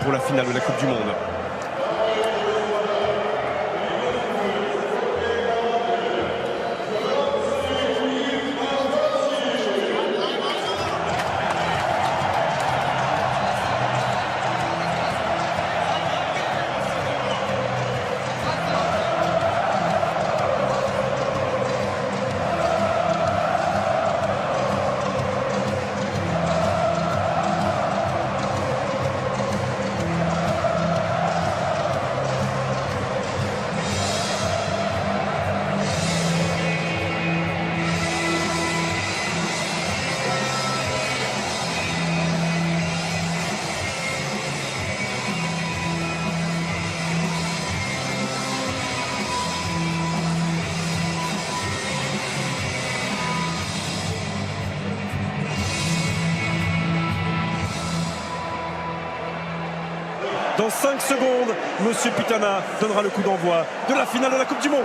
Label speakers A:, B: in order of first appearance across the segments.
A: pour la finale de la Coupe du Monde. Dans 5 secondes, Monsieur Pitana donnera le coup d'envoi de la finale de la Coupe du Monde.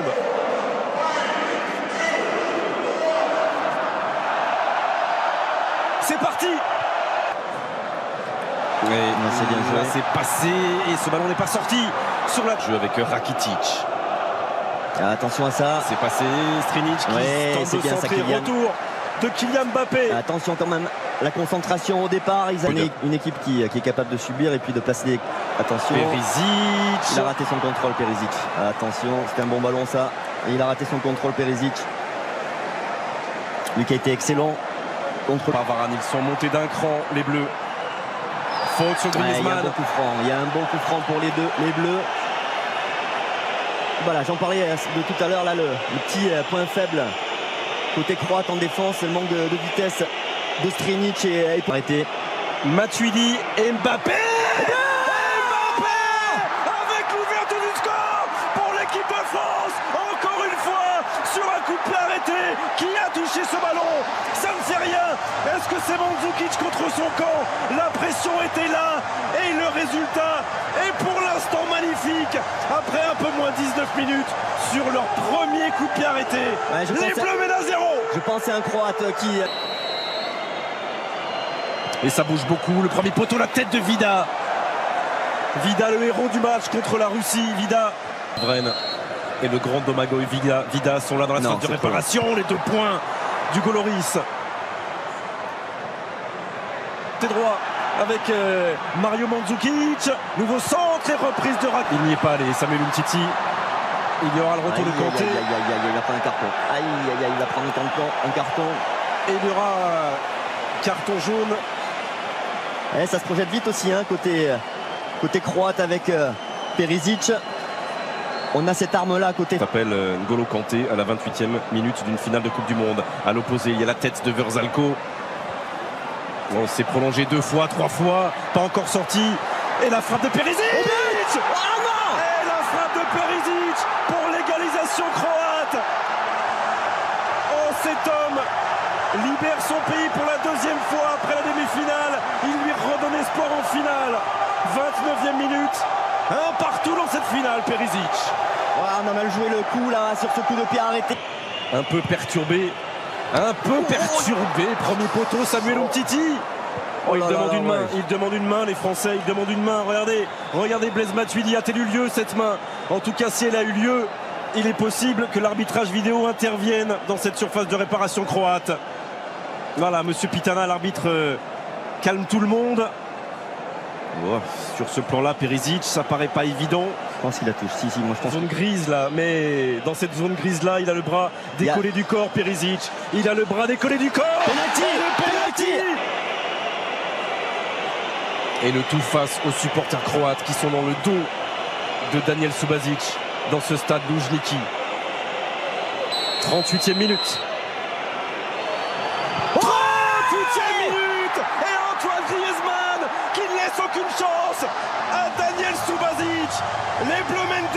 A: C'est parti.
B: Oui, c'est bien joué.
A: C'est passé et ce ballon n'est pas sorti sur la jeu avec Rakitic.
B: Attention à ça.
A: C'est passé, Strinic qui tente de centrer, retour de Kylian Mbappé.
B: Attention quand même, la concentration au départ. Ils ont une équipe qui est capable de subir et puis de placer des... Attention.
A: Perisic.
B: Il a raté son contrôle, Perisic. Attention, c'était un bon ballon ça. Et il a raté son contrôle, Perisic. Lui qui a été excellent.
A: Contre par Varane, ils sont montés d'un cran, les Bleus. Faute sur Griezmann.
B: Il y a un bon coup franc. Il y a un bon coup franc pour les Bleus. Voilà, j'en parlais de tout à l'heure là, le petit point faible côté croate en défense, le manque de vitesse de Strinic et arrêté.
A: Matuidi et Mbappé. Mbappé avec l'ouverture du score pour l'équipe de France. Encore une fois sur un coup de pied arrêté. Qui a touché ce ballon? Ça ne fait rien. Est-ce que c'est Mandzukic contre son camp? La pression était là et le résultat est pour l'instant magnifique. Après un peu moins 19 minutes sur leur premier coup de pied arrêté. Ouais, les Bleus mènent à 0.
B: Je pense à un Croate qui...
A: Et ça bouge beaucoup. Le premier poteau, la tête de Vida. Vida, le héros du match contre la Russie. Vida. Vren et le grand Domagoj Vida sont là dans la phase de réparation. Les 2 points du Goloris. Côté droit avec Mario Mandzukic. Nouveau centre et reprise de Rakitic. Il n'y est pas allé. Samuel Umtiti. Il y aura le retour de Kanté.
B: Il va prendre un carton. Il va prendre un carton.
A: Et il y aura carton jaune.
B: Et ça se projette vite aussi, hein, côté croate avec Perisic. On a cette arme-là à côté.
A: Ça s'appelle N'Golo Kanté à la 28e minute d'une finale de Coupe du Monde. À l'opposé, il y a la tête de Verzalco. On s'est prolongé 2 fois, 3 fois. Pas encore sorti. Et la frappe de Perisic.
B: Oh non!
A: Et la frappe de Perisic pour l'égalisation croate. Oh, cet homme libère son pays pour la 2e fois après la demi-finale. Il lui redonne espoir en finale. 29e minute. Un partout dans cette finale, Perisic.
B: Ouais, on a mal joué le coup là sur ce coup de pied arrêté.
A: Un peu perturbé. Premier poteau, Samuel Umtiti. Oh, il demande une main. Il demande une main, les Français. Il demande une main. Regardez Blaise Matuidi. A-t-elle eu lieu cette main? En tout cas, si elle a eu lieu, il est possible que l'arbitrage vidéo intervienne dans cette surface de réparation croate. Voilà, Monsieur Pitana, l'arbitre, calme tout le monde. Oh, sur ce plan-là, Perisic, ça paraît pas évident.
B: Je pense qu'il la touche. Si, moi je pense.
A: Zone grise là, mais dans cette zone grise-là, il a le bras décollé du corps, Perisic. Il a le bras décollé du corps.
B: Penalty.
A: Et le tout face aux supporters croates qui sont dans le dos de Daniel Subasic dans ce stade Luzhniki. 38e minute. 38e minute. Et Antoine Griezmann qui ne laisse aucune chance à Daniel Subasic. Les Bleus mènent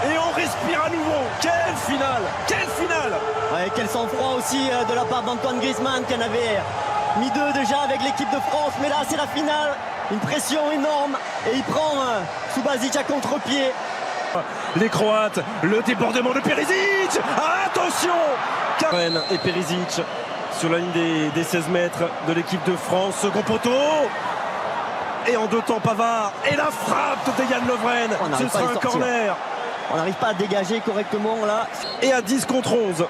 A: 2-1. Et on respire à nouveau. Quelle finale! Quelle finale!
B: Ouais, quel sang-froid aussi de la part d'Antoine Griezmann qui en avait mis 2 déjà avec l'équipe de France. Mais là, c'est la finale. Une pression énorme. Et il prend Subasic à contre-pied.
A: Les Croates, le débordement de Perisic. Attention! Karen et Perisic sur la ligne des 16 mètres de l'équipe de France. Second poteau. Et en deux temps, Pavard. Et la frappe de Dejan Lovren. Ce sera un corner.
B: On n'arrive pas à dégager correctement là.
A: Et à 10 contre 11.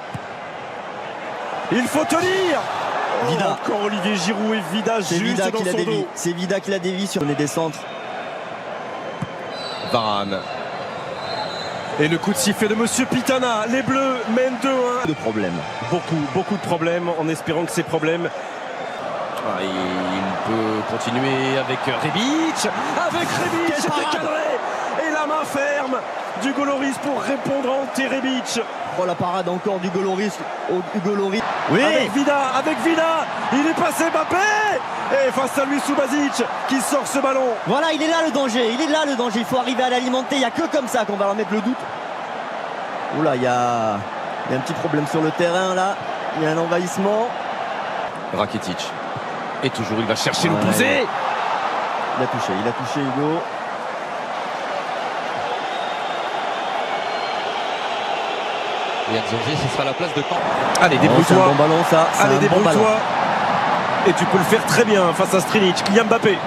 A: Il faut tenir.
B: Vida.
A: Encore Olivier Giroud et Vida juste
B: Vida
A: dans
B: qui l'a
A: son
B: dévié.
A: dos.
B: C'est Vida qui l'a dévié sur les centres.
A: Varane. Et le coup de sifflet de Monsieur Pitana. Les Bleus mènent 2-1.
B: De problèmes.
A: Beaucoup de problèmes, en espérant que ces problèmes... il peut continuer avec Rebic. Avec Rebic, c'était cadré. Et la main ferme d'Hugo Lloris pour répondre à Ante Rebic.
B: Oh, la parade encore d'Hugo Lloris. Hugo Lloris. Oui.
A: Avec Vida, il est passé Mbappé. Et face à lui Subasic qui sort ce ballon.
B: Voilà, il est là le danger, il faut arriver à l'alimenter, il n'y a que comme ça qu'on va leur mettre le doute. Oula, il y a un petit problème sur le terrain là, il y a un envahissement.
A: Rakitic. Et toujours il va chercher le pousser.
B: Il a touché Hugo.
C: Et Adjongé, ce sera la place de camp.
A: Allez,
B: C'est
A: débrouille-toi.
B: un bon ballon ça.
A: Allez,
B: un bon ballon.
A: débrouille-toi. Et tu peux le faire très bien face à Strinic. Kylian Mbappé.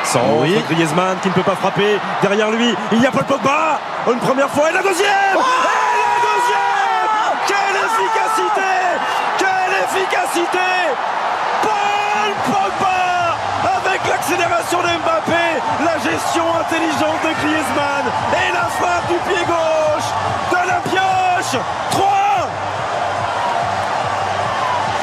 A: Sans Griezmann qui ne peut pas frapper. Derrière lui, il y a Paul Pogba. Une première fois et la deuxième. Et la deuxième. Quelle efficacité. Quelle efficacité. Paul Pogba avec l'accélération de Mbappé. La gestion intelligente de Griezmann. Et la frappe du pied gauche de la pioche. 3.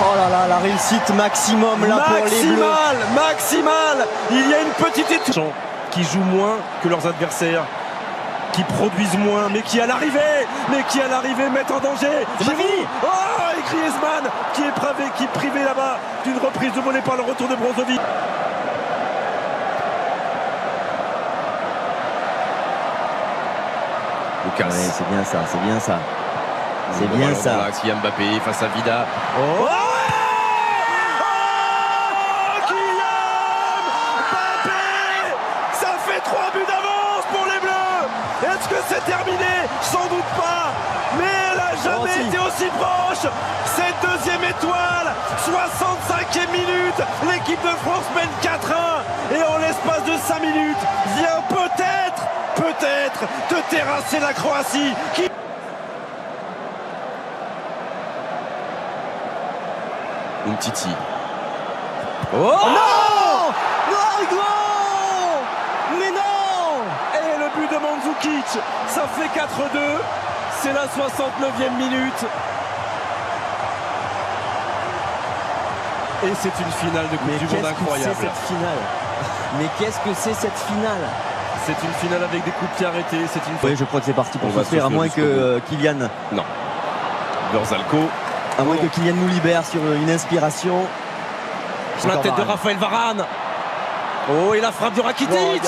B: Oh là là, la réussite maximum là pour les Bleus.
A: Maximal. Il y a une petite étoile qui jouent moins que leurs adversaires, qui produisent moins, mais qui à l'arrivée mettent en danger.
B: C'est pas fini.
A: Oh, et Griezmann qui est privé là-bas d'une reprise de volée par le retour de Brozovic. Lucas.
B: Ouais, c'est bien ça. C'est
A: Bon
B: bien
A: ballon
B: ça.
A: dans l'axe, Kylian Mbappé face à Vida. Oh, Kylian Mbappé. Ça fait 3 buts d'avance pour les Bleus. Est-ce que c'est terminé? Sans doute pas. Mais elle n'a jamais été aussi proche. Cette deuxième étoile, 65e minute. L'équipe de France mène 4-1. Et en l'espace de 5 minutes, vient peut-être de terrasser la Croatie. Umtiti. Oh,
B: Non, Hugo. Mais non.
A: Et le but de Mandzukic, ça fait 4-2. C'est la 69e minute. Et c'est une finale de Coupe du Monde incroyable.
B: Mais qu'est-ce que c'est cette finale?
A: C'est une finale avec des coups de pied arrêtés. C'est une.
B: Oui, je crois que c'est parti pour
A: On va
B: souffrir, à
A: souffler
B: moins
A: jusqu'au
B: que Kylian.
A: Non. Berzalco.
B: À moins que Kylian nous libère sur une inspiration.
A: La tête de Raphaël Varane. Oh, et la frappe de Rakitic.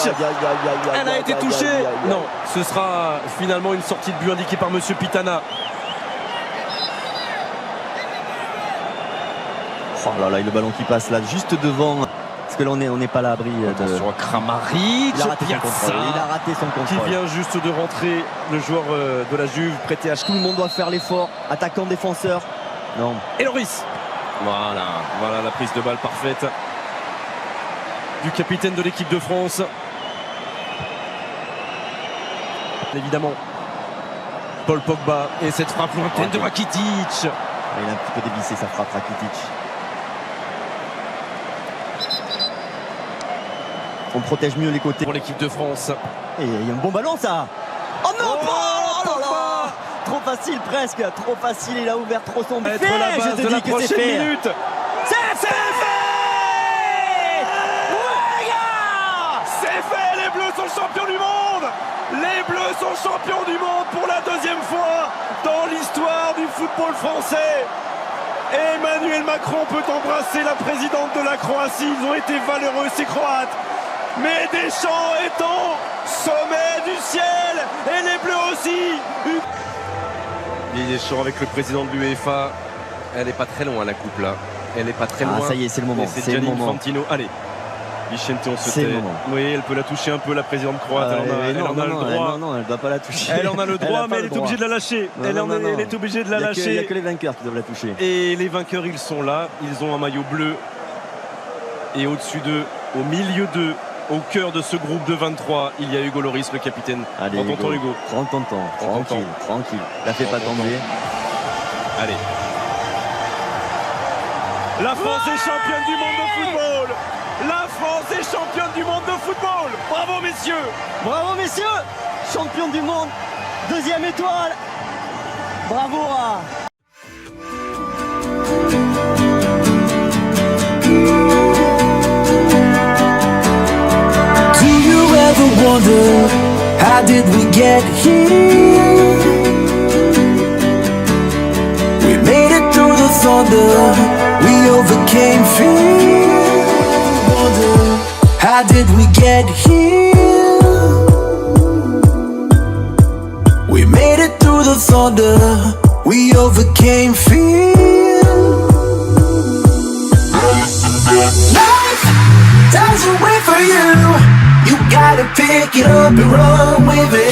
A: Elle a été touchée. Non, ce sera finalement une sortie de but indiquée par Monsieur Pitana.
B: Oh là là, le ballon qui passe là, juste devant. Parce que là, on n'est pas à l'abri de.
A: Attention à Kramaric.
B: Il a raté son contrôle. Il a raté son
A: Qui
B: contrôle.
A: vient juste de rentrer, le joueur de la Juve, prêté à...
B: Tout le monde doit faire l'effort. Attaquant, défenseur. Non.
A: Et Lloris. Voilà la prise de balle parfaite du capitaine de l'équipe de France. Évidemment, Paul Pogba et cette frappe lointaine de Rakitic.
B: Il a un petit peu dévissé sa frappe, Rakitic. On protège mieux les côtés.
A: Pour l'équipe de France.
B: Et il y a un bon ballon, ça. Oh non,
A: Oh
B: là là. Trop facile presque, trop facile, il a ouvert trop son but.
A: Être la base de la prochaine minute.
B: C'est fait.
A: Ouais, gars. C'est fait, les Bleus sont champions du monde. Les Bleus sont champions du monde pour la deuxième fois dans l'histoire du football français. Emmanuel Macron peut embrasser la présidente de la Croatie. Ils ont été valeureux, ces Croates. Mais Deschamps est au sommet du ciel. Et les Bleus aussi. Deschamps avec le président de l'UEFA. Elle n'est pas très loin, la coupe là. Elle n'est pas très loin.
B: Ah, ça y est, c'est le moment.
A: C'est Gianni Infantino. Allez. Vicente, on se tait. Oui, elle peut la toucher un peu, la présidente croate. Elle en a le droit.
B: Non, elle ne doit pas la toucher.
A: Elle en a le droit, mais elle est obligée de la lâcher. Elle est obligée de la lâcher.
B: Il n'y a que les vainqueurs qui doivent la toucher.
A: Et les vainqueurs, ils sont là. Ils ont un maillot bleu Et au-dessus d'eux, au milieu d'eux, au cœur de ce groupe de 23, il y a Hugo Lloris, le capitaine.
B: Allez,
A: Prends ton temps, Hugo.
B: Prends ton temps,
A: Prends ton
B: tranquille, tranquille. La fais
A: Prends
B: pas
A: ton
B: tomber.
A: Allez. La France est championne du monde de football. La France est championne du monde de football. Bravo, messieurs.
B: Bravo messieurs, champion du monde, deuxième étoile. Bravo à...
D: Do you ever wonder, how did we get here? We made it through the thunder, we overcame fear. Wonder, how did we get here? We made it through the thunder, we overcame fear. Life doesn't wait for you. You gotta pick it up and run with it.